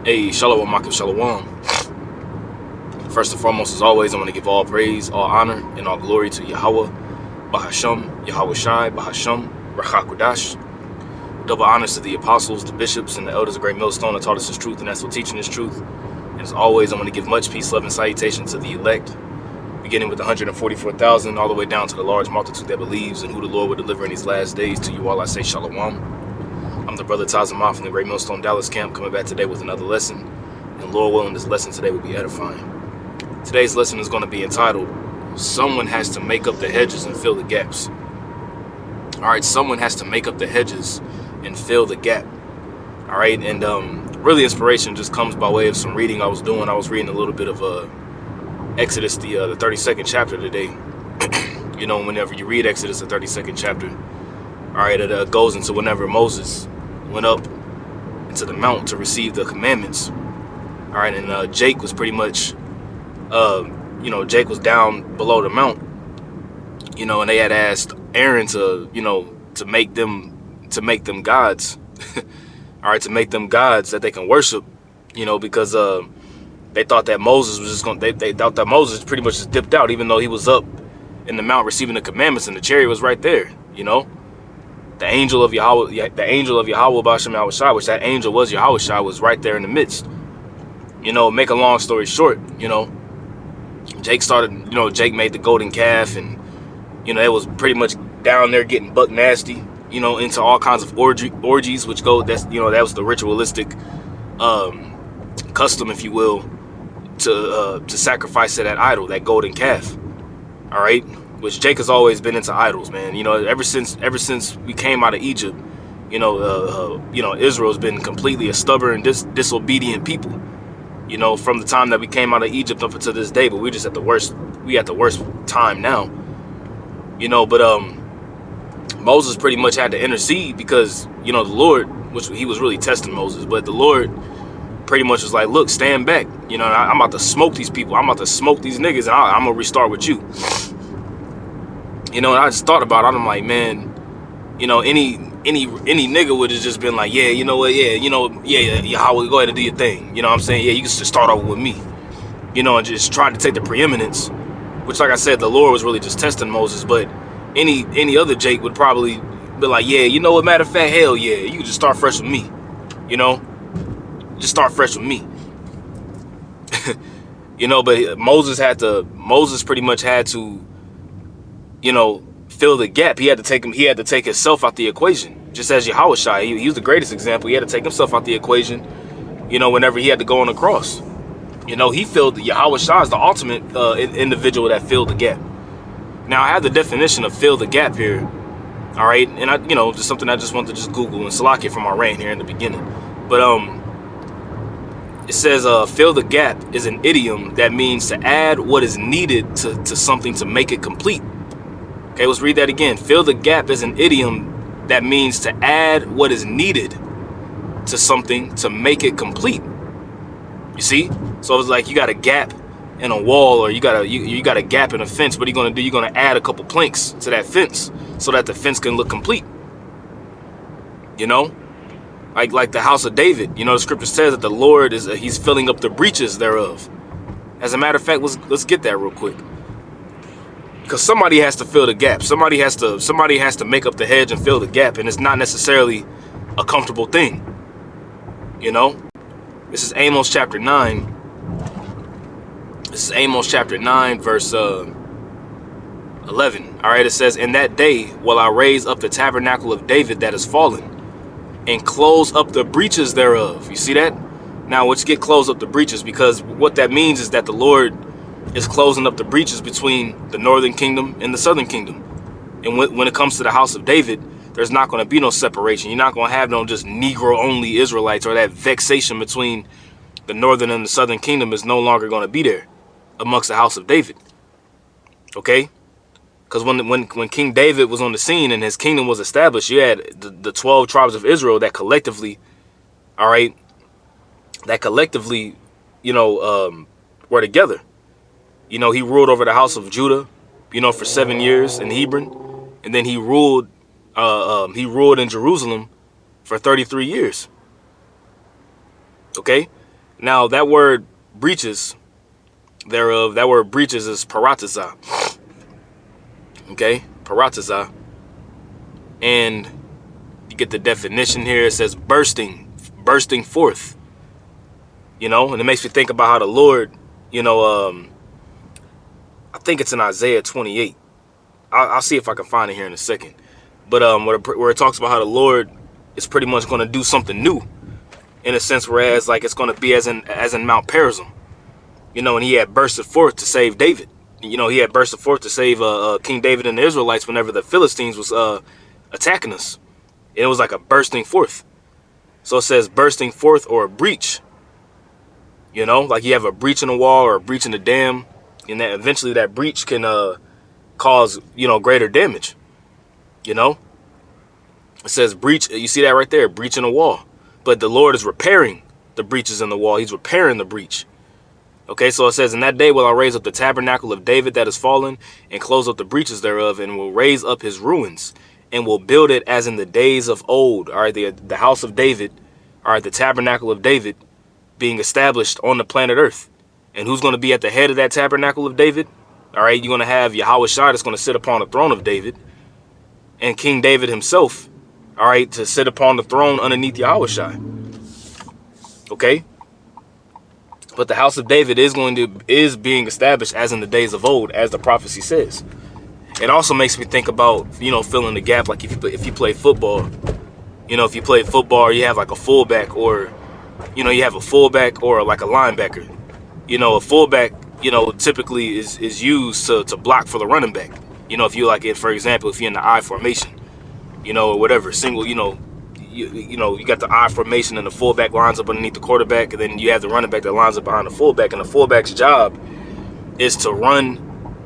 Hey, Shalom, Makif Shalom. First and foremost, as always, I want to give all praise, all honor, and all glory to Yahweh, Bahasham, Yahweh Shai, Bahasham, Rachakudash. Double honors to the apostles, the bishops, and the elders of Great Millstone that taught us his truth and that's what teaching his truth. And as always, I want to give much peace, love, and salutation to the elect, beginning with the 144,000, all the way down to the large multitude that believes in who the Lord will deliver in these last days. To you all I say Shalom. I'm the brother Tazamah from the Great Millstone Dallas camp, coming back today with another lesson. And Lord willing, this lesson today will be edifying. Today's lesson is going to be entitled, Someone Has to Make Up the Hedges and Fill the Gaps. All right, someone has to make up the hedges and fill the gap. All right, and really inspiration just comes by way of some reading I was doing. I was reading a little bit of Exodus, the 32nd chapter today. You know, whenever you read Exodus, the 32nd chapter, all right, it goes into whenever Moses went up into the mount to receive the commandments. All right, and Jake was pretty much, Jake was down below the mount, and they had asked Aaron to, to make them gods, all right, to make them gods that they can worship, because they thought that Moses was just they thought that Moses pretty much just dipped out, even though he was up in the mount receiving the commandments and the chariot was right there, The angel of Yahweh, Ba'ashem Yahweh Shai, which that angel was Yahweh Shai, was right there in the midst. Make a long story short, Jake started, Jake made the golden calf, and, it was pretty much down there getting buck nasty, into all kinds of orgies, which that was the ritualistic custom, if you will, to sacrifice to that idol, that golden calf. All right. Which Jake has always been into idols, man. Ever since we came out of Egypt, Israel's been completely a stubborn, disobedient people. From the time that we came out of Egypt up until this day, but we're just at the worst time now. But Moses pretty much had to intercede because, the Lord, which he was really testing Moses, but the Lord pretty much was like, look, stand back. I'm about to smoke these people. I'm about to smoke these niggas, and I'm gonna restart with you. And I just thought about it. I'm like, man, any nigga would have just been like, yeah, you know what, Yahweh, go ahead and do your thing. You know what I'm saying? Yeah, you can just start over with me. And just try to take the preeminence, which, like I said, the Lord was really just testing Moses. But any other Jake would probably be like, yeah, you know what, matter of fact, hell yeah, you can just start fresh with me. Just start fresh with me. But Moses pretty much had to, fill the gap. He had to take himself out the equation, just as Yahweh Shai. He was the greatest example. He had to take himself out the equation, whenever he had to go on the cross. Yahweh Shai is the ultimate individual that filled the gap. Now, I have the definition of fill the gap here, all right? And I, just something I just want to just Google and Salakia from our reign here in the beginning. But it says fill the gap is an idiom that means to add what is needed to something to make it complete. Okay, let's read that again. Fill the gap is an idiom that means to add what is needed to something to make it complete. You see? So it's like you got a gap in a wall, or you got a gap in a fence. What are you gonna do? You're gonna add a couple planks to that fence so that the fence can look complete. Like the house of David. The scripture says that the Lord he's filling up the breaches thereof. As a matter of fact, let's get that real quick. Because somebody has to fill the gap. Somebody has to make up the hedge and fill the gap, and it's not necessarily a comfortable thing. This is Amos chapter 9. This is Amos chapter 9, verse 11. All right, it says, "In that day will I raise up the tabernacle of David that is fallen, and close up the breaches thereof." You see that? Now, let's get close up the breaches, because what that means is that the Lord is closing up the breaches between the northern kingdom and the southern kingdom. And when it comes to the house of David, there's not going to be no separation. You're not going to have no just Negro-only Israelites, or that vexation between the northern and the southern kingdom is no longer going to be there amongst the house of David. Okay? Because when King David was on the scene and his kingdom was established, you had the 12 tribes of Israel that collectively, all right, were together. He ruled over the house of Judah, for 7 years in Hebron, and then he ruled in Jerusalem for 33 years. Okay, Now that word breaches thereof, that word breaches is parataza. Okay, parataza. And you get the definition here. It says bursting forth. You know, and it makes me think about how the Lord, you know, I think it's in Isaiah 28. I'll see if I can find it here in a second. But where it talks about how the Lord is pretty much going to do something new, in a sense, whereas like it's going to be as in Mount Perazim, you know, and he had bursted forth to save David. You know, he had bursted forth to save King David and the Israelites whenever the Philistines was attacking us. And it was like a bursting forth. So it says bursting forth or a breach. You know, like you have a breach in the wall or a breach in the dam, and that eventually that breach can cause, you know, greater damage. You know, it says breach. You see that right there, breach in the wall. But the Lord is repairing the breaches in the wall. He's repairing the breach. Okay, so it says, in that day will I raise up the tabernacle of David that is fallen, and close up the breaches thereof, and will raise up his ruins, and will build it as in the days of old. All right, the house of David, all right, the tabernacle of David being established on the planet Earth. And who's going to be at the head of that tabernacle of David? All right, you're going to have Yahweh Shai that's going to sit upon the throne of David, and King David himself, all right, to sit upon the throne underneath Yahweh Shai. Okay? But the house of David is being established as in the days of old, as the prophecy says. It also makes me think about, you know, filling the gap. Like if you play football, you know, if you play football, you have like a fullback, or, you know, you have a fullback or like a linebacker. You know, a fullback, you know, typically is used to block for the running back. You know, if you like it, for example, if you're in the I formation, you know, or whatever, single, you know, you know, you got the I formation and the fullback lines up underneath the quarterback, and then you have the running back that lines up behind the fullback, and the fullback's job is to run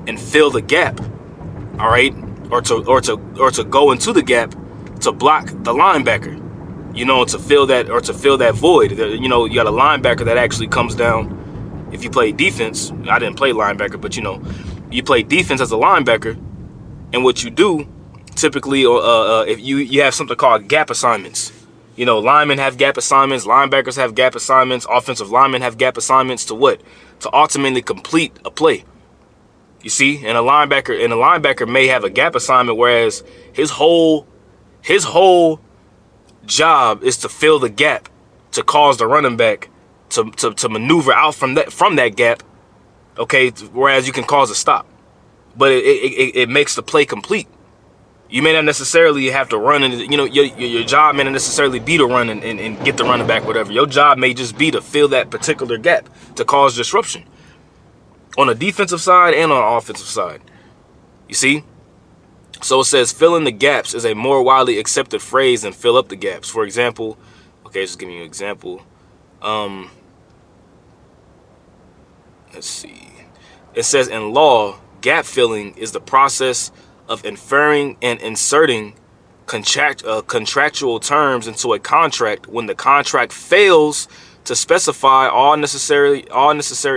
and fill the gap, all right, or to go into the gap to block the linebacker, you know, to fill that void. You know, you got a linebacker that actually comes down. If you play defense, I didn't play linebacker, but you know, you play defense as a linebacker, and what you do typically, if you have something called gap assignments. You know, linemen have gap assignments, linebackers have gap assignments, offensive linemen have gap assignments to what? To ultimately complete a play. You see, and a linebacker may have a gap assignment, whereas his whole job is to fill the gap, to cause the running back to maneuver out from that gap. Okay, whereas you can cause a stop, but it makes the play complete. You may not necessarily have to run, and you know, your job may not necessarily be to run and get the running back, whatever. Your job may just be to fill that particular gap, to cause disruption on the defensive side and on the offensive side. You see? So it says fill in the gaps is a more widely accepted phrase than fill up the gaps. For example, okay, just give me an example. Let's see. It says in law, gap filling is the process of inferring and inserting contractual terms into a contract when the contract fails to specify all necessary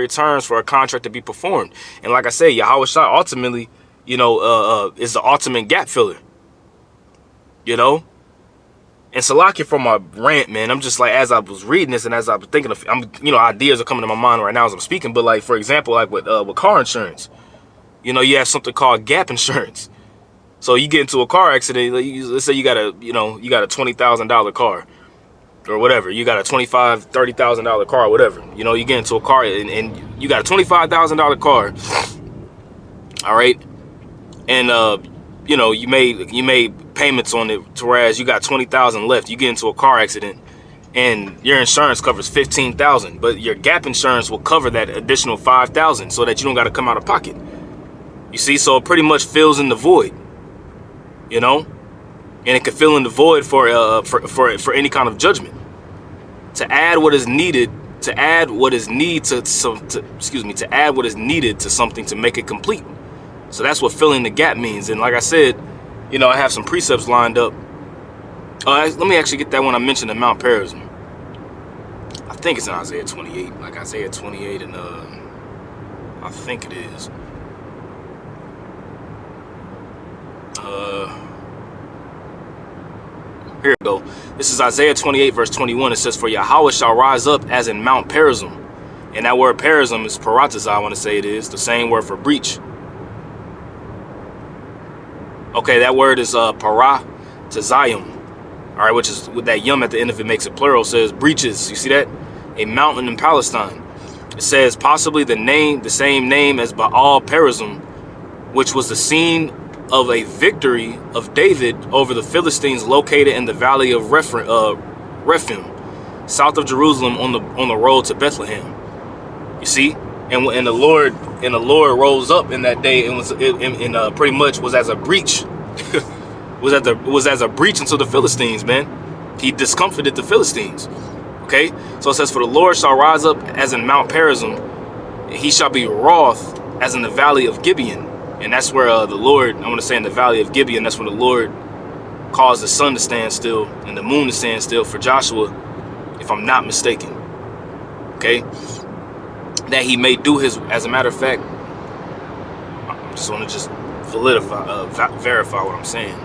terms for a contract to be performed. And like I say, Yahweh Shai ultimately, you know, is the ultimate gap filler. You know? And Salakia, from my rant, man, I'm just like, as I was reading this and as I was thinking of, you know, ideas are coming to my mind right now as I'm speaking. But like, for example, like with car insurance, you know, you have something called gap insurance. So you get into a car accident, let's say you got a $20,000 car or whatever. You got a $25,000, $30,000 car, whatever. You know, you get into a car and you got a $25,000 car. All right. And, you know, you made payments on it, whereas you got 20,000 left. You get into a car accident and your insurance covers 15,000, but your gap insurance will cover that additional 5,000 so that you don't got to come out of pocket. You see, so it pretty much fills in the void. You know, and it can fill in the void for any kind of judgment. To add what is needed, to add what is needed to something to make it complete. So that's what filling the gap means. And like I said, you know, I have some precepts lined up. Let me actually get that one I mentioned in Mount Perazim. I think it's in Isaiah 28, like Isaiah 28, and I think it is. Here we go. This is Isaiah 28 verse 21. It says, for Yahweh shall rise up as in Mount Perazim. And that word Perazim is paratizah, I want to say it is. The same word for breach. Okay, that word is paratizayim. All right, which is with that yum at the end of it makes it plural. Says breaches. You see that? A mountain in Palestine. It says possibly the same name as Baal Perazim, which was the scene of a victory of David over the Philistines located in the valley of Rephaim, south of Jerusalem on the road to Bethlehem. You see? And the Lord rose up in that day and was pretty much was as a breach. was as a breach into the Philistines, man. He discomfited the Philistines. Okay? So it says, for the Lord shall rise up as in Mount Perazim, he shall be wroth as in the valley of Gibeon. And that's where the Lord, I want to say in the valley of Gibeon, that's where the Lord caused the sun to stand still and the moon to stand still for Joshua, if I'm not mistaken. Okay? That he may do his, as a matter of fact, I just want to verify what I'm saying.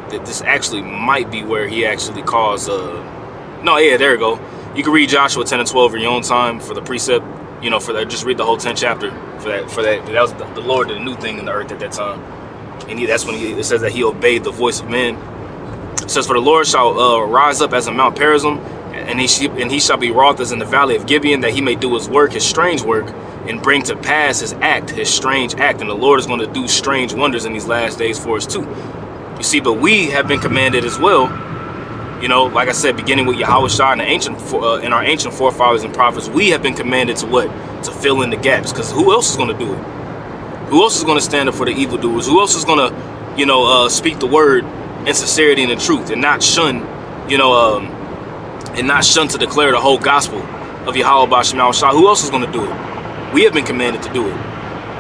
That this actually might be where he actually caused, no, yeah, there we go. You can read Joshua 10 and 12 in your own time for the precept, you know, for that. Just read the whole 10th chapter for that. That was the Lord did a new thing in the earth at that time. And that's when it says that he obeyed the voice of men. It says, for the Lord shall rise up as in Mount Perazim, and he shall be wroth as in the valley of Gibeon, that he may do his work, his strange work, and bring to pass his act, his strange act. And the Lord is going to do strange wonders in these last days for us too. You see, but we have been commanded as well. You know, like I said, beginning with Yahweh Shai and in our ancient forefathers and prophets, we have been commanded to what? To fill in the gaps. Because who else is going to do it? Who else is going to stand up for the evildoers? Who else is going to, you know, speak the word in sincerity and in truth, and not shun, you know, and not shun to declare the whole gospel of Yahweh B'Shem Shai? Who else is going to do it? We have been commanded to do it.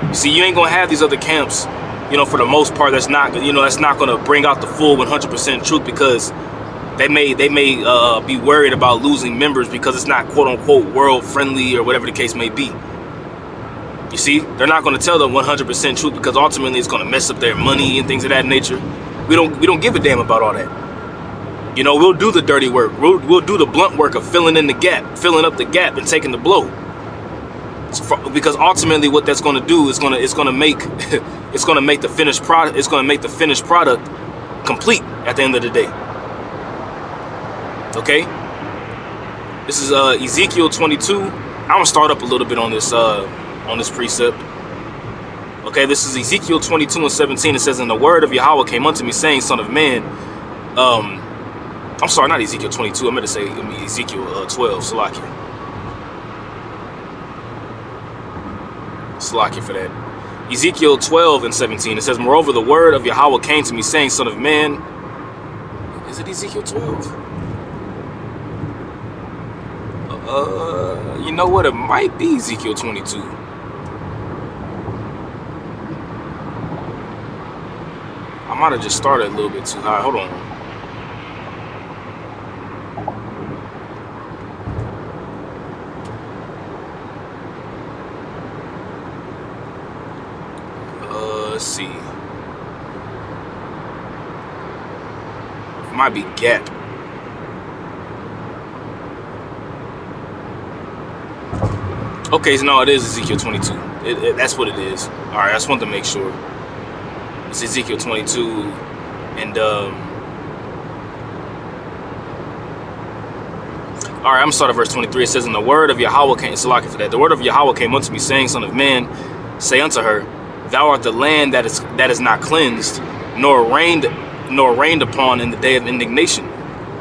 You see, you ain't going to have these other camps, you know, for the most part, that's not going to bring out the full 100% truth, because they may be worried about losing members because it's not quote unquote world friendly or whatever the case may be. You see, they're not going to tell them 100% truth because ultimately it's going to mess up their money and things of that nature. We don't give a damn about all that. You know, we'll do the dirty work. We'll do the blunt work of filling in the gap, filling up the gap, and taking the blow. Because ultimately, what that's going to do is going to make the finished product. It's going to make the finished product complete at the end of the day. Okay, this is Ezekiel 22. I'm gonna start up a little bit on this precept. Okay, this is Ezekiel 22 and 17. It says, and the word of Yahweh came unto me, saying, son of man, I'm sorry, not Ezekiel 22. I meant to say Ezekiel 12. Salakia for that. Ezekiel 12 and 17. It says, moreover, the word of Yahweh came to me, saying, son of man. Is it Ezekiel 12? You know what? It might be Ezekiel 22. I might have just started a little bit too high. Hold on. Let's see. It might be Gap. Okay, so no, it is Ezekiel 22. That's what it is. All right, I just wanted to make sure. It's Ezekiel 22, and all right, I'm starting at verse 23. It says, and the word of Yahweh came. Salakia for that. The word of Yahweh came unto me, saying, son of man, say unto her, thou art the land that is not cleansed, nor rained upon in the day of indignation.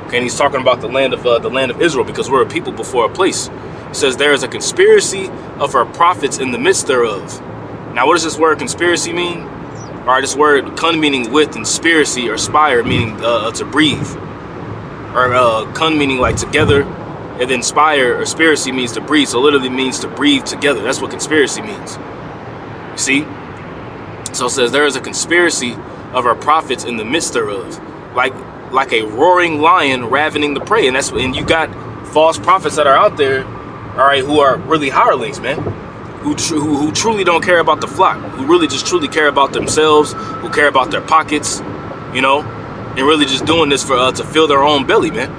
Okay, and he's talking about the land of Israel, because we're a people before a place. It says, there is a conspiracy of her prophets in the midst thereof. Now, what does this word conspiracy mean? All right, this word kun meaning with, and spiracy or spire meaning to breathe, or kun meaning like together, and then spire or spiracy means to breathe. So literally means to breathe together. That's what conspiracy means. You see? So it says, there is a conspiracy of our prophets in the midst thereof, like a roaring lion ravening the prey. And you got false prophets that are out there, all right, who are really hirelings, man. who truly don't care about the flock, who really just truly care about themselves, who care about their pockets, you know, and really just doing this for to fill their own belly, man.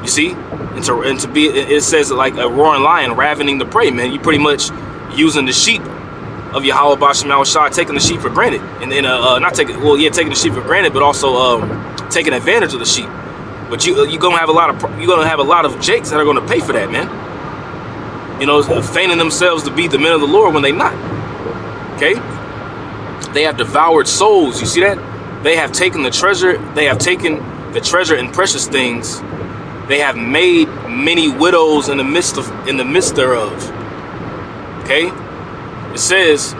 You see, and to be, it says like a roaring lion ravening the prey, man. You pretty much using the sheep of Yahweh B'Shem Yahushua, taking the sheep for granted, and then not taking, well, yeah, taking the sheep for granted, but also taking advantage of the sheep. But you're gonna have a lot of jakes that are gonna pay for that, man. You know, feigning themselves to be the men of the Lord when they not. Okay, they have devoured souls. You see that? They have taken the treasure. They have taken the treasure and precious things. They have made many widows in the midst thereof. Okay, it says,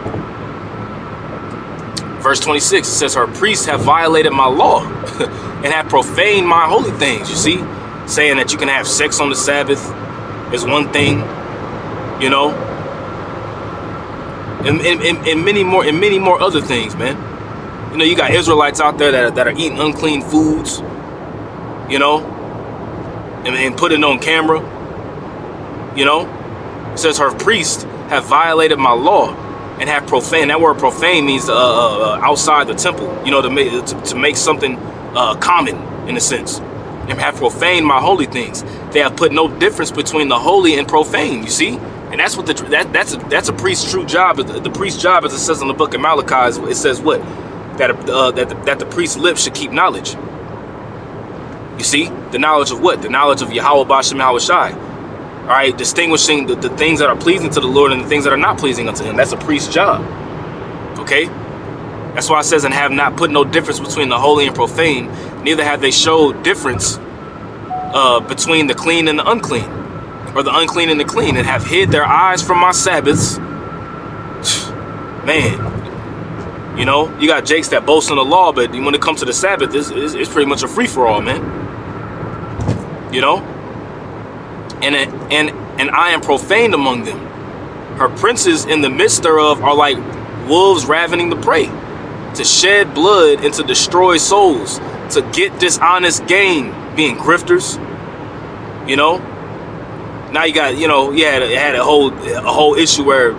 verse 26. It says, her priests have violated my law and have profaned my holy things. You see, saying that you can have sex on the Sabbath is one thing, you know, and many more other things, man. You know, you got Israelites out there that are eating unclean foods, you know, and putting it on camera. You know, it says her priests have violated my law and have profaned. That word profane means outside the temple, you know, to make something common in a sense, and have profaned my holy things. They have put no difference between the holy and profane. You see, and that's what that's a priest's true job. The priest's job, as it says in the book of Malachi, it says what, that the priest's lips should keep knowledge. You see, the knowledge of what? The knowledge of Yahweh B'Shem Yahushai. All right, distinguishing the things that are pleasing to the Lord and the things that are not pleasing unto him. That's a priest's job. Okay? That's why it says, and have not put no difference between the holy and profane, neither have they showed difference between the clean and the unclean, or the unclean and the clean, and have hid their eyes from my Sabbaths. Man, you know, you got jakes that boast in the law, but when it comes to the Sabbath, it's pretty much a free-for-all, man. You know, and I am profaned among them. Her princes in the midst thereof are like wolves ravening the prey, to shed blood and to destroy souls, to get dishonest gain, being grifters. You know, now you got, you know, it had a whole issue where,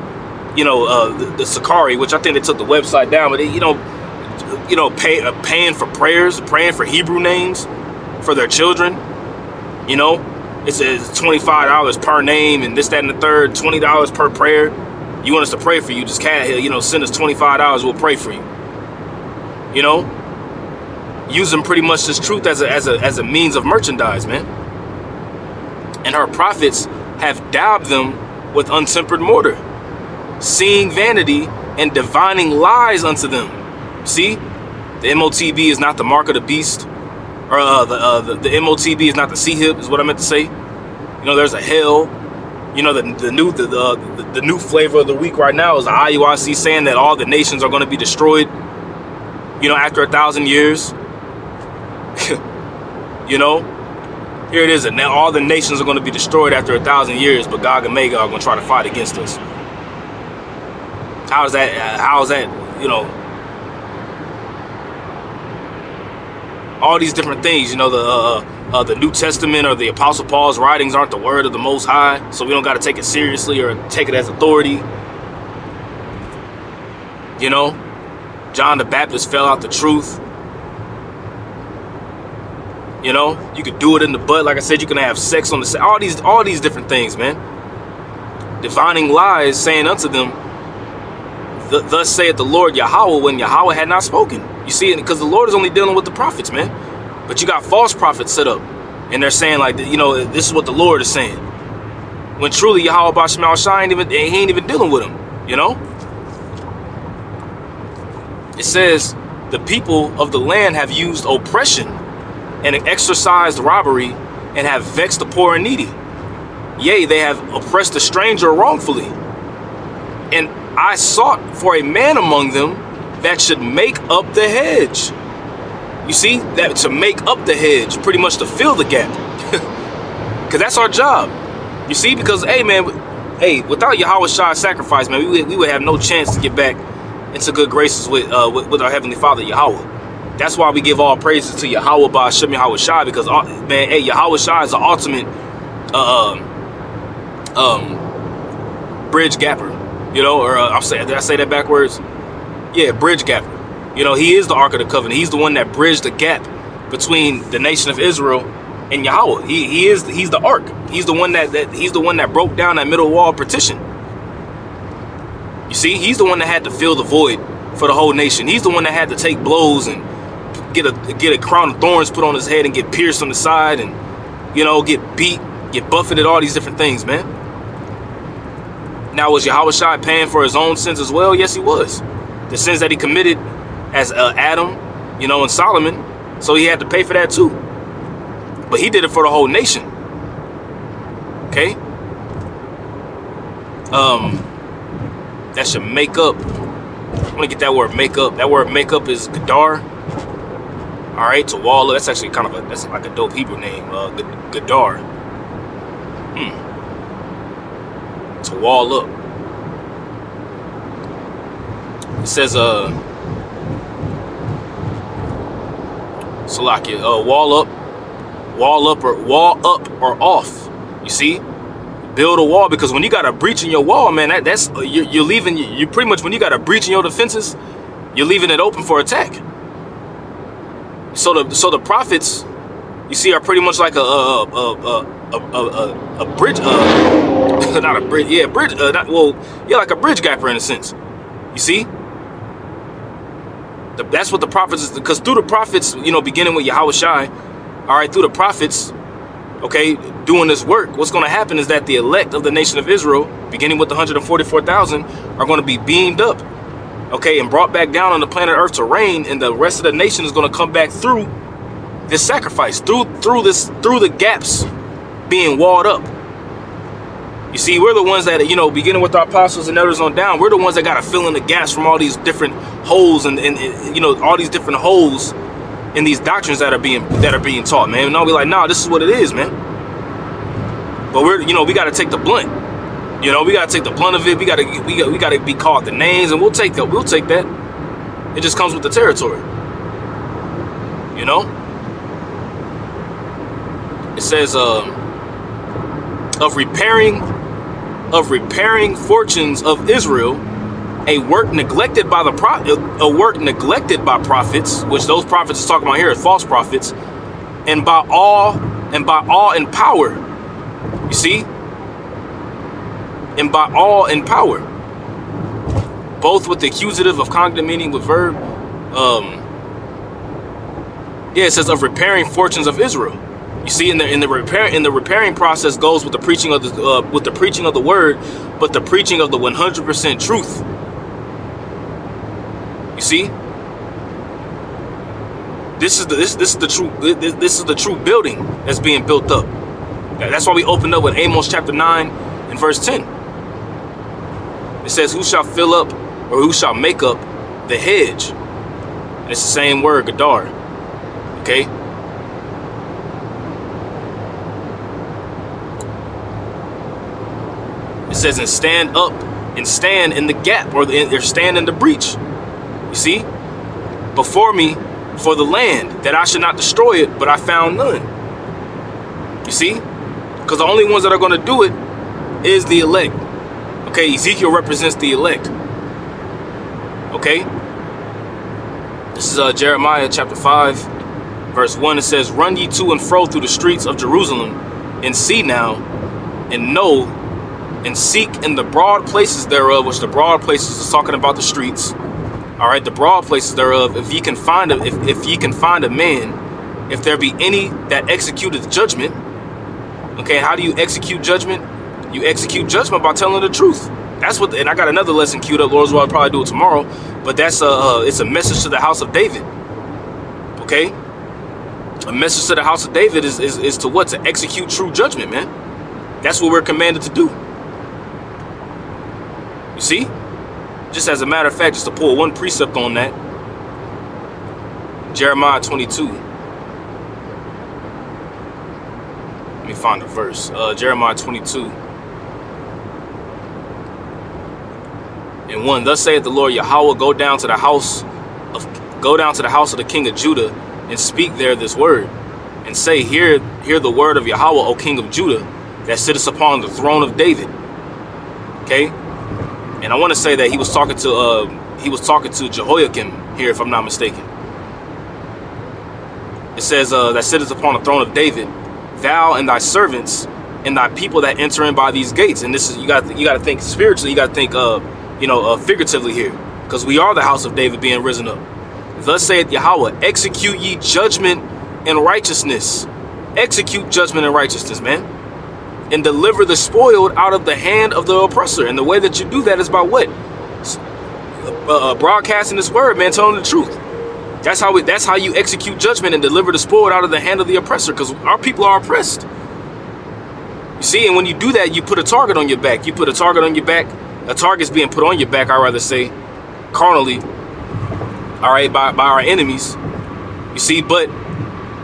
you know, the Sakari, which I think they took the website down, but they, you know, paying for prayers, praying for Hebrew names for their children. You know, it says $25 per name and this, that, and the third, $20 per prayer. You want us to pray for you, just you know, send us $25, we'll pray for you. You know, using pretty much this truth as a means of merchandise, man. And her prophets have dabbed them with untempered mortar, seeing vanity and divining lies unto them. See, the MOTB is not the mark of the beast. Or the MOTB is not the C-hip, is what I meant to say. You know, there's a hell. You know, the new flavor of the week right now is the IUIC saying that all the nations are going to be destroyed, you know, after 1,000 years. You know, here it is, and now all the nations are going to be destroyed after 1,000 years, but Gog and Magog are going to try to fight against us. How is that, you know, all these different things, you know, the New Testament or the Apostle Paul's writings aren't the word of the Most High, so we don't got to take it seriously or take it as authority. You know, John the Baptist fell out the truth. You know, you could do it in the butt. Like I said, you can have sex on the, all these different things, man. Divining lies, saying unto them, thus saith the Lord Yahweh, when Yahweh had not spoken. You see it, because the Lord is only dealing with the prophets, man. But you got false prophets set up, and they're saying like, you know, this is what the Lord is saying, when truly Yahweh B'Shem Yahushua he ain't even dealing with them. You know, it says the people of the land have used oppression and exercised robbery, and have vexed the poor and needy. Yea, they have oppressed the stranger wrongfully. And I sought for a man among them that should make up the hedge. You see, that to make up the hedge, pretty much to fill the gap. Because that's our job. You see, because, hey, man, without Yahweh's sacrifice, man, we would have no chance to get back into good graces with our Heavenly Father, Yahweh. That's why we give all praises to Yahweh B'Shem Yahushai, because, man, hey, Yahweh is the ultimate bridge gapper, you know, or did I say that backwards? Yeah, bridge gapper. You know, he is the Ark of the Covenant. He's the one that bridged the gap between the nation of Israel and Yahweh. He's the Ark. He's the one that broke down that middle wall partition. You see, he's the one that had to fill the void for the whole nation. He's the one that had to take blows and get a crown of thorns put on his head and get pierced on the side and, you know, get beat, get buffeted, all these different things, man. Now, was Yahushua paying for his own sins as well? Yes, he was. The sins that he committed as Adam, you know, and Solomon. So he had to pay for that too. But he did it for the whole nation. Okay? That should make up. I'm gonna get that word make up. That word make up is Gadar. Alright, to wall up. That's actually kind of that's like a dope Hebrew name. Gadar. To wall up. It says Salakia, wall up or off. You see, build a wall, because when you got a breach in your wall, man, that's you're leaving. You pretty much, when you got a breach in your defenses, you're leaving it open for attack. So the prophets, you see, are pretty much like a bridge, not a bridge, yeah, bridge, like a bridge gapper in a sense. You see. That's what the prophets is, because through the prophets, you know, beginning with Yahushua, all right, through the prophets, okay, doing this work, what's going to happen is that the elect of the nation of Israel, beginning with the 144,000, are going to be beamed up, okay, and brought back down on the planet Earth to reign, and the rest of the nation is going to come back through this sacrifice, through the gaps being walled up. You see, we're the ones that, you know, beginning with our apostles and elders on down, we're the ones that got to fill in the gaps from all these different holes and you know, all these different holes in these doctrines that are being taught, man. And I'll be like, nah, this is what it is, man. But we're, you know, we got to take the blunt. You know, we got to take the blunt of it. We got to be called the names, and we'll take that. We'll take that. It just comes with the territory. You know? It says of repairing fortunes of Israel, a work neglected by prophets, which those prophets is talking about here are false prophets, and by awe and power. You see? And by awe and power. Both with the accusative of cognitive meaning with verb. Yeah, it says of repairing fortunes of Israel. You see, in the repairing process goes with the preaching of the word, but the preaching of the 100% truth. You see, this is the true building that's being built up. That's why we opened up with Amos chapter 9 and verse 10. It says, "Who shall fill up, or who shall make up the hedge?" And it's the same word, Gadar. Okay. It says, and stand up and stand in the gap, or stand in the breach. You see, before me for the land, that I should not destroy it, but I found none. You see, because the only ones that are going to do it is the elect. Okay, Ezekiel represents the elect. Okay, this is Jeremiah chapter 5, verse 1. It says, "Run ye to and fro through the streets of Jerusalem, and see now, and know, and seek in the broad places thereof," which the broad places is talking about the streets. All right, the broad places thereof. If ye can find a man, if there be any that executeth judgment. Okay, how do you execute judgment? You execute judgment by telling the truth. That's what. And I got another lesson queued up. Lord's will, I'll probably do it tomorrow. But that's it's a message to the house of David. Okay, a message to the house of David is to what? To execute true judgment, man. That's what we're commanded to do. You see? Just as a matter of fact, just to pull one precept on that, Jeremiah 22. Let me find the verse. Jeremiah 22. And 1, thus saith the Lord Yahweh, go down to the house of the king of Judah, and speak there this word, and say, hear the word of Yahweh, O king of Judah, that sitteth upon the throne of David. Okay, and I want to say that he was talking to Jehoiakim here, if I'm not mistaken. It says that sitteth upon the throne of David, thou and thy servants and thy people that enter in by these gates. And this is, you got to think spiritually, you got to think figuratively here, because we are the house of David being risen up. Thus saith Yahweh, execute ye judgment and righteousness. Execute judgment and righteousness, man. And deliver the spoiled out of the hand of the oppressor. And the way that you do that is by what? Broadcasting this word, man, telling the truth. That's how you execute judgment and deliver the spoiled out of the hand of the oppressor, because our people are oppressed. You see, and when you do that, you put a target on your back. You put a target on your back. A target's being put on your back, I'd rather say, carnally, all right, by our enemies. You see, but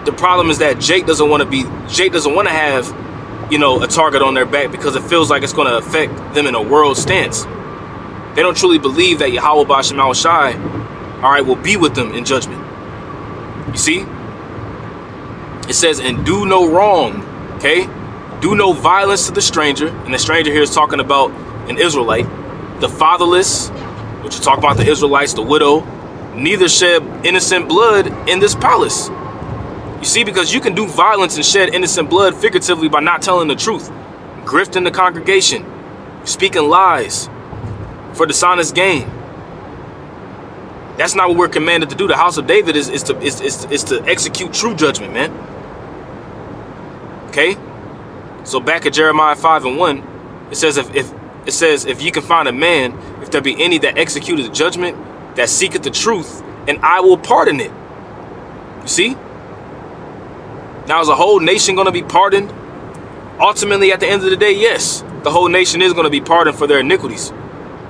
the problem is that Jake doesn't want to have, a target on their back, because it feels like it's going to affect them in a world stance. They don't truly believe that Yahweh Ba'Shem Al Shai, all right, will be with them in judgment. You see, it says, and do no wrong, okay? Do no violence to the stranger. And the stranger here is talking about an Israelite, the fatherless, which you talk about the Israelites, the widow, neither shed innocent blood in this palace. You see, because you can do violence and shed innocent blood figuratively by not telling the truth, grifting the congregation, speaking lies for dishonest gain. That's not what we're commanded to do. The house of David is to execute true judgment, man. Okay? So back at Jeremiah 5:1, it says, if you can find a man, if there be any that executed the judgment, that seeketh the truth, and I will pardon it. You see? Now is a whole nation going to be pardoned? Ultimately, at the end of the day, yes, the whole nation is going to be pardoned for their iniquities.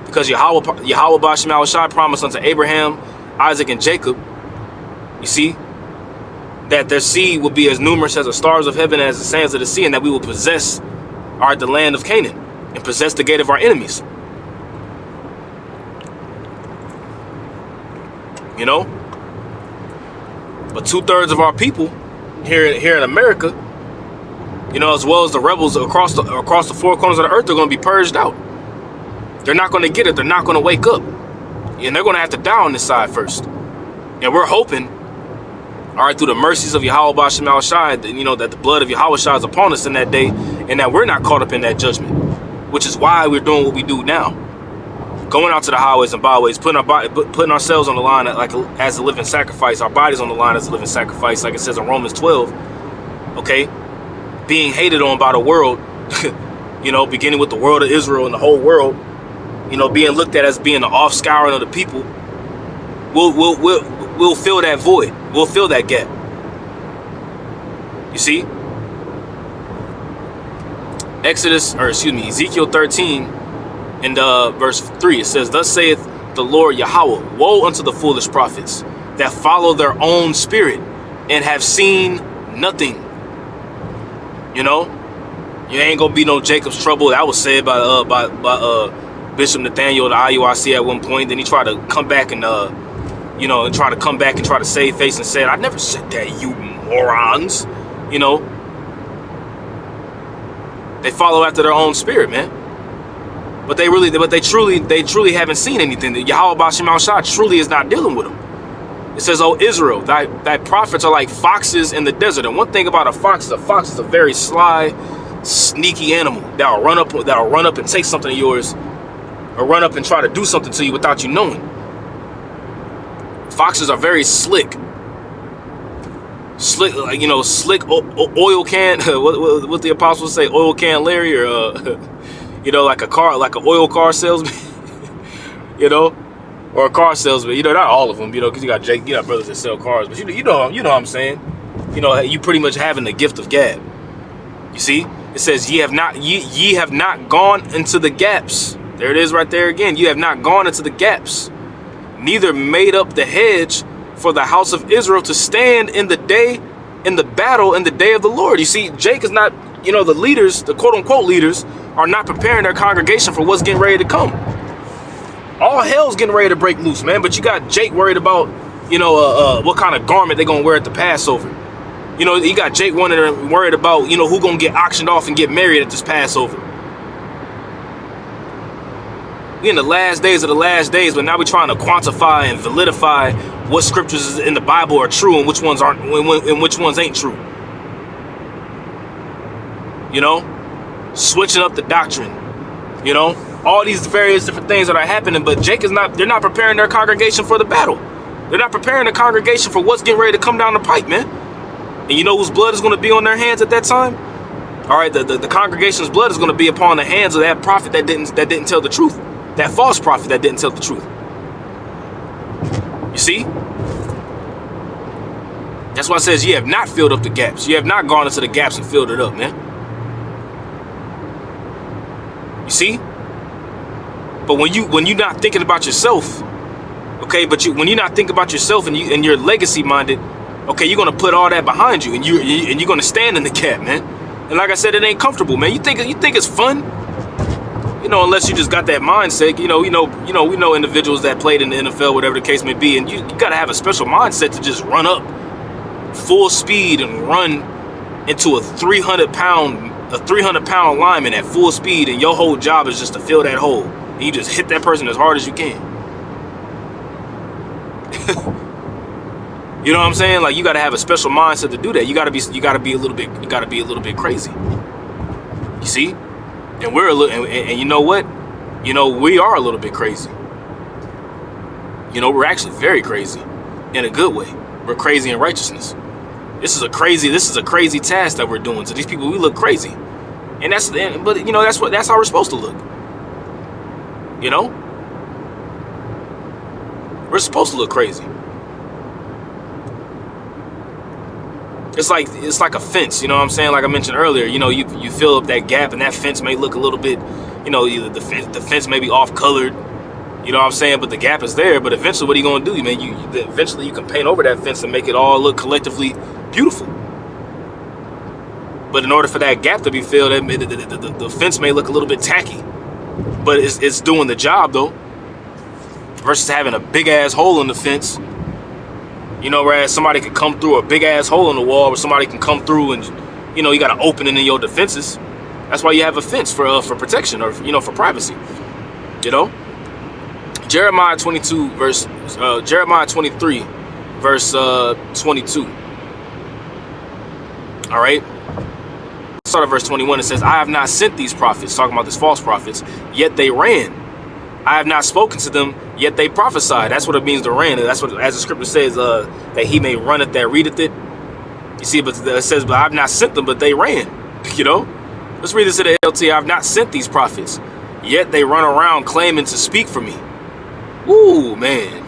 Because Yahweh Ba'Shem Al Shai promised unto Abraham, Isaac, and Jacob, you see, that their seed will be as numerous as the stars of heaven and as the sands of the sea, and that we will possess the land of Canaan and possess the gate of our enemies. But 2/3 of our people here in America, as well as the rebels across the four corners of the earth, are going to be purged out. They're not going to get it. They're not going to wake up, and they're going to have to die on this side first. And we're hoping, all right, through the mercies of Yahweh Ba'Shem Al Shai, that the blood of Yahweh Shai is upon us in that day, and that we're not caught up in that judgment, which is why we're doing what we do now, going out to the highways and byways, putting ourselves on the line as a living sacrifice, our bodies on the line as a living sacrifice, like it says in Romans 12. Okay, being hated on by the world, beginning with the world of Israel and the whole world, being looked at as being the offscouring of the people. We'll fill that void. We'll fill that gap. You see? Ezekiel 13 and verse 3, it says, thus saith the Lord Yahweh, woe unto the foolish prophets that follow their own spirit and have seen nothing. You ain't gonna be no Jacob's trouble. That was said by Bishop Nathaniel, the IUIC, at one point. Then he tried to come back and try to save face and said, I never said that, you morons. They follow after their own spirit, man. But they truly haven't seen anything. The Yahweh Ba'Shem Al Shai truly is not dealing with them. It says, oh Israel, thy prophets are like foxes in the desert. And one thing about a fox is a very sly, sneaky animal that'll run up and take something of yours, or run up and try to do something to you without you knowing. Foxes are very slick, slick oil can. what the apostles say, oil can Larry, or like an oil car salesman, or a car salesman. Not all of them, because you got brothers that sell cars, but you know what I'm saying. You pretty much having the gift of gab. You see, it says, ye have not gone into the gaps. There it is right there again. You have not gone into the gaps, neither made up the hedge for the house of Israel to stand in the battle in the day of the Lord. You see, Jake is not, the leaders, the quote unquote leaders, are not preparing their congregation for what's getting ready to come. All hell's getting ready to break loose, man. But you got Jake worried about, what kind of garment they're going to wear at the Passover. You got Jake worried about, who going to get auctioned off and get married at this Passover. We in the last days of the last days, but now we're trying to quantify and validify what scriptures in the Bible are true and which ones aren't, and which ones ain't true. You know, switching up the doctrine. You know, all these various different things that are happening, but they're not preparing their congregation for the battle. They're not preparing the congregation for what's getting ready to come down the pipe, man. And you know whose blood is going to be on their hands at that time? All right, the congregation's blood is going to be upon the hands of that prophet that didn't tell the truth. That false prophet that didn't tell the truth. You see? That's why it says you have not filled up the gaps. You have not gone into the gaps and filled it up, man. You see? But when you're not thinking about yourself, okay, when you're not thinking about yourself and you're legacy minded, okay, you're gonna put all that behind you and you're gonna stand in the gap, man. And like I said, it ain't comfortable, man. You think it's fun? You know, unless you just got that mindset. We know individuals that played in the NFL, whatever the case may be, and you gotta have a special mindset to just run up full speed and run into a 300-pound lineman at full speed, and your whole job is just to fill that hole. And you just hit that person as hard as you can. You know what I'm saying? Like, you got to have a special mindset to do that. You got to be a little bit crazy. You see? And we're a little, and you know what? You know, we are a little bit crazy. You know, we're actually very crazy in a good way. We're crazy in righteousness. This is a crazy task that we're doing. To these people, we look crazy. And but you know, that's how we're supposed to look. You know? We're supposed to look crazy. It's like a fence, you know what I'm saying? Like I mentioned earlier, you know, you fill up that gap and that fence may look a little bit, you know, the fence may be off colored, you know what I'm saying? But the gap is there. But eventually, what are you going to do, man? Eventually you can paint over that fence and make it all look collectively beautiful. But in order for that gap to be filled, the fence may look a little bit tacky, but it's doing the job though. Versus having a big ass hole in the fence. You know, whereas somebody could come through a big ass hole in the wall, or somebody can come through and, you know, you got to open it in your defenses. That's why you have a fence for protection, or, you know, for privacy. You know, Jeremiah 23 verse 22. All right. Start at verse 21. It says, I have not sent these prophets, talking about these false prophets, yet they ran. I have not spoken to them, yet they prophesied. That's what it means to ran. That's what, as the scripture says, that he may runneth that readeth it. You see, but it says, but I have not sent them, but they ran. You know? Let's read this to the LT. I have not sent these prophets, yet they run around claiming to speak for me. Ooh, man.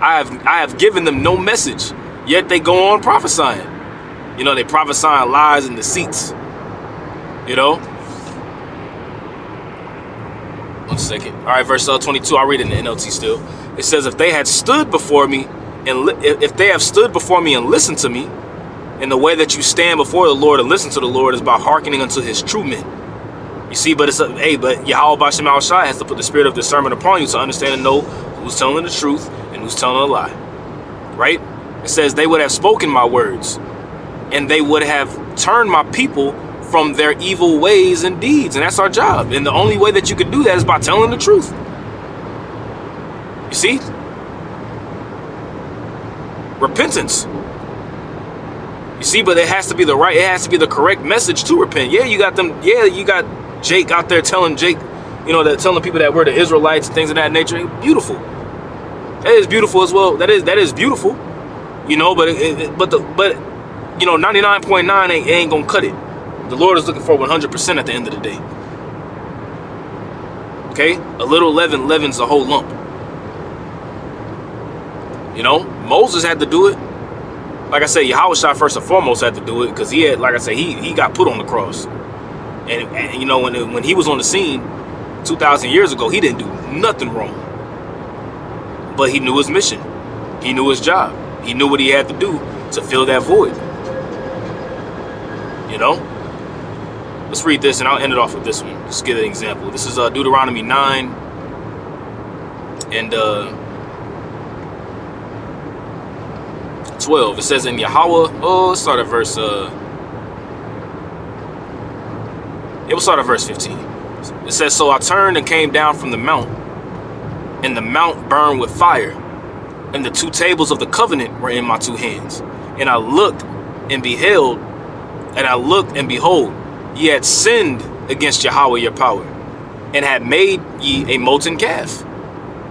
I have given them no message, yet they go on prophesying. You know, they prophesying lies and deceits. You know? 1 second. All right, verse 22. I'll read it in the NLT still. It says, if they had stood before me, and if they have stood before me and listened to me, in the way that you stand before the Lord and listen to the Lord is by hearkening unto his true men. You see, but but Yahweh B'Shem Al-Shai has to put the spirit of discernment upon you to understand and know who's telling the truth and who's telling a lie. Right? It says they would have spoken my words, and they would have turned my people from their evil ways and deeds. And that's our job. And the only way that you could do that is by telling the truth. You see? Repentance. You see, but it has to be the correct message to repent. Yeah, you got Jake out there telling telling people that we're the Israelites and things of that nature. Beautiful. That is beautiful as well. That is beautiful. You know, but 99.9 ain't gonna cut it. The Lord is looking for 100% at the end of the day. Okay? A little leaven leavens the whole lump. You know, Moses had to do it. Like I said, Yahushua first and foremost had to do it because he had, like I said, he got put on the cross. And you know, when he was on the scene 2,000 years ago, he didn't do nothing wrong. But he knew his mission. He knew his job. He knew what he had to do to fill that void. You know? Let's read this and I'll end it off with this one. Just give an example. This is Deuteronomy 9 and 12. It says in Yahweh, let's start at verse we'll start at verse 15. It says, so I turned and came down from the mount and the mount burned with fire, and the 2 tables of the covenant were in my 2 hands. And I looked and beheld, behold, ye had sinned against Yahweh your power, and had made ye a molten calf.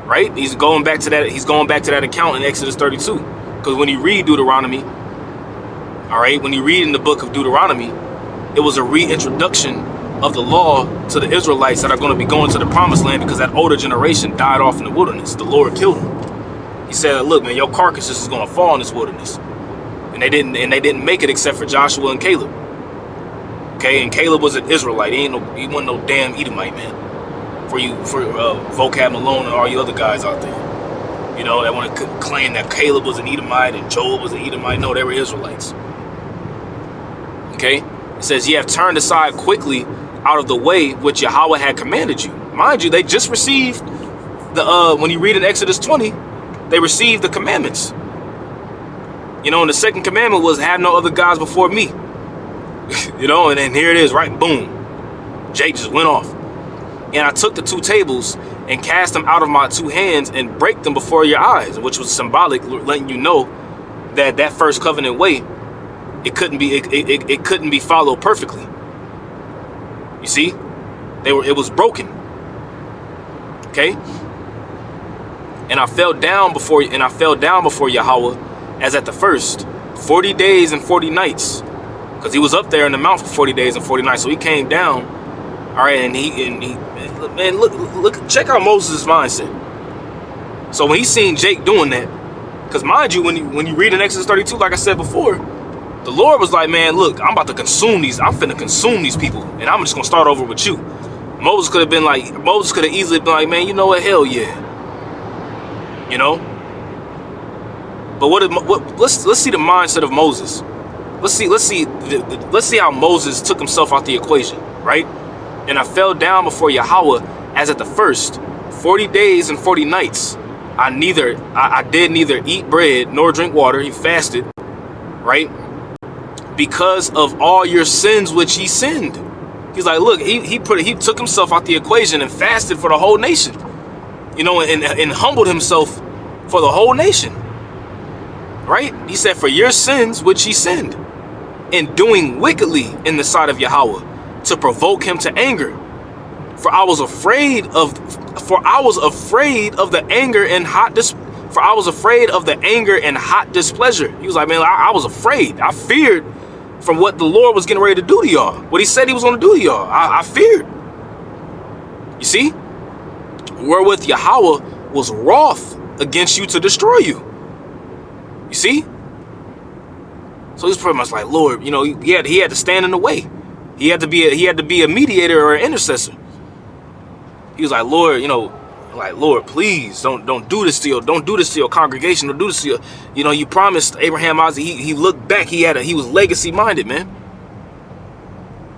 Right? He's going back to that account in Exodus 32. Because when you read Deuteronomy, all right, when you read in the book of Deuteronomy, it was a reintroduction of the law to the Israelites that are going to be going to the promised land, because that older generation died off in the wilderness. The Lord killed them. He said, look, man, your carcasses is going to fall in this wilderness. And they didn't make it except for Joshua and Caleb. Okay, and Caleb was an Israelite. He wasn't no damn Edomite, man. For Vocab Malone and all you other guys out there, you know, that want to claim that Caleb was an Edomite and Job was an Edomite. No, they were Israelites. Okay, it says, ye have turned aside quickly out of the way which Yahweh had commanded you. Mind you, they just received the when you read in Exodus 20, they received the commandments. You know, and the second commandment was, have no other gods before me. You know, and then here it is, right? Boom. Jake just went off. And I took the 2 tables and cast them out of my 2 hands and break them before your eyes, which was symbolic, letting you know that that first covenant way, it couldn't be followed perfectly. You see, it was broken. Okay. And I fell down before Yahweh as at the first, 40 days and 40 nights, because he was up there in the mount for 40 days and 40 nights. So he came down, all right, and he man, look, check out Moses' mindset. So when he seen Jake doing that, because mind you, when you read in Exodus 32, like I said before, the Lord was like, man, look, I'm about to consume these. I'm finna consume these people, and I'm just gonna start over with you. Moses could have easily been like, man, you know what, hell yeah. You know, but let's see the mindset of Moses. Let's see how Moses took himself out the equation, right? And I fell down before Yahweh as at the first, 40 days and 40 nights. I did neither eat bread nor drink water. He fasted, right? Because of all your sins which he sinned. He's like, look, he took himself out the equation and fasted for the whole nation. You know, and humbled himself for the whole nation. Right? He said, for your sins which he sinned, in doing wickedly in the sight of Yahweh, to provoke him to anger. For I was afraid of the anger and hot displeasure. He was like, man, I was afraid. I feared from what the Lord was getting ready to do to y'all. What he said he was going to do to y'all. I feared. You see? Wherewith Yahweh was wroth against you to destroy you. You see? So he's pretty much like, Lord, you know, he had to stand in the way. He had to be a mediator or an intercessor. He was like, Lord, you know, like, Lord, please don't do this to your congregation, don't do this to your, you know, you promised Abraham, Isaac. He looked back. He was legacy minded, man.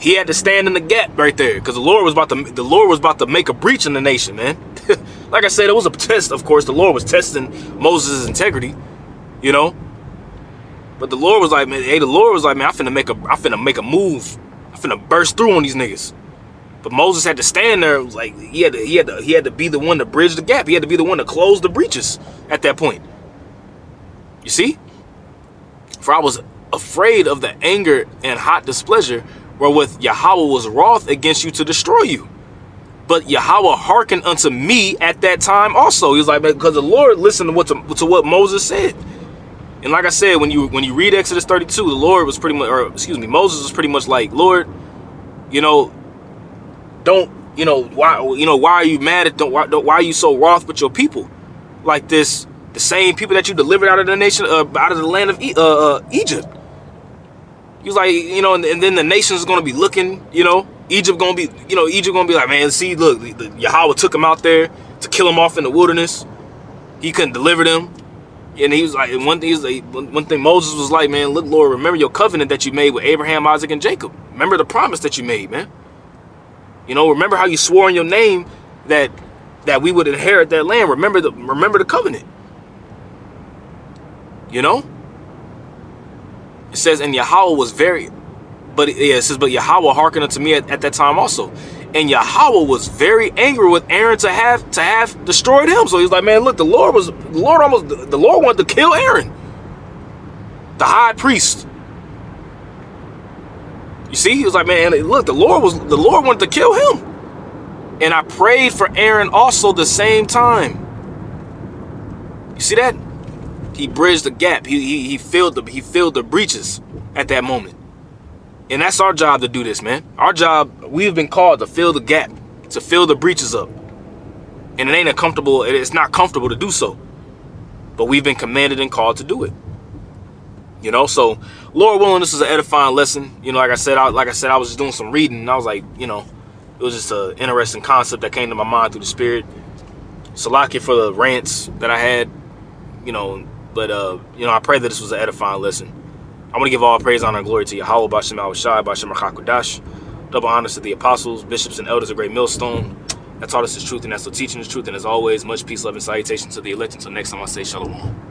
He had to stand in the gap right there, because the Lord was about to make a breach in the nation, man. Like I said, it was a test. Of course, the Lord was testing Moses' integrity, you know. But the Lord was like, man, I'm finna make a move. I'm finna burst through on these niggas. But Moses had to stand there. It was like he had to be the one to bridge the gap. He had to be the one to close the breaches at that point. You see? For I was afraid of the anger and hot displeasure wherewith Yahweh was wroth against you to destroy you. But Yahweh hearkened unto me at that time also. He was like, because the Lord listened to what Moses said. And like I said, when you read Exodus 32, the Lord was pretty much, Moses was pretty much like, Lord, you know, why are you mad at, why are you so wroth with your people like this? The same people that you delivered out of the nation, out of the land of Egypt. He was like, you know, and then the nation's going to be looking, you know, Egypt going to be like, man, see, look, Yahweh took him out there to kill him off in the wilderness. He couldn't deliver them. And he was like, one thing Moses was like, man, look, Lord, remember your covenant that you made with Abraham, Isaac, and Jacob. Remember the promise that you made, man. You know, remember how you swore in your name that we would inherit that land. Remember the covenant. You know? It says, and Yahweh was but Yahweh hearkened unto me at that time also. And Yahweh was very angry with Aaron to have destroyed him. So he's like, man, look, the Lord wanted to kill Aaron, the high priest. You see, he was like, man, look, the Lord wanted to kill him. And I prayed for Aaron also the same time. You see that? He bridged the gap. He filled the breaches at that moment. And that's our job to do this, man. Our job, we've been called to fill the gap, to fill the breaches up. And it's not comfortable to do so. But we've been commanded and called to do it. You know, so Lord willing, this is an edifying lesson. You know, like I said, I was just doing some reading, and I was like, you know, it was just an interesting concept that came to my mind through the Spirit. Salakia for the rants that I had, you know, but you know, I pray that this was an edifying lesson. I want to give all praise, honor, and glory to Yahweh, Bashem Yahushai, Bashem Rachakodash. Double honors to the apostles, bishops, and elders of Great Millstone that taught us the truth and that's still teaching the truth. And as always, much peace, love, and salutation to the elect. Until next time, I say shalom.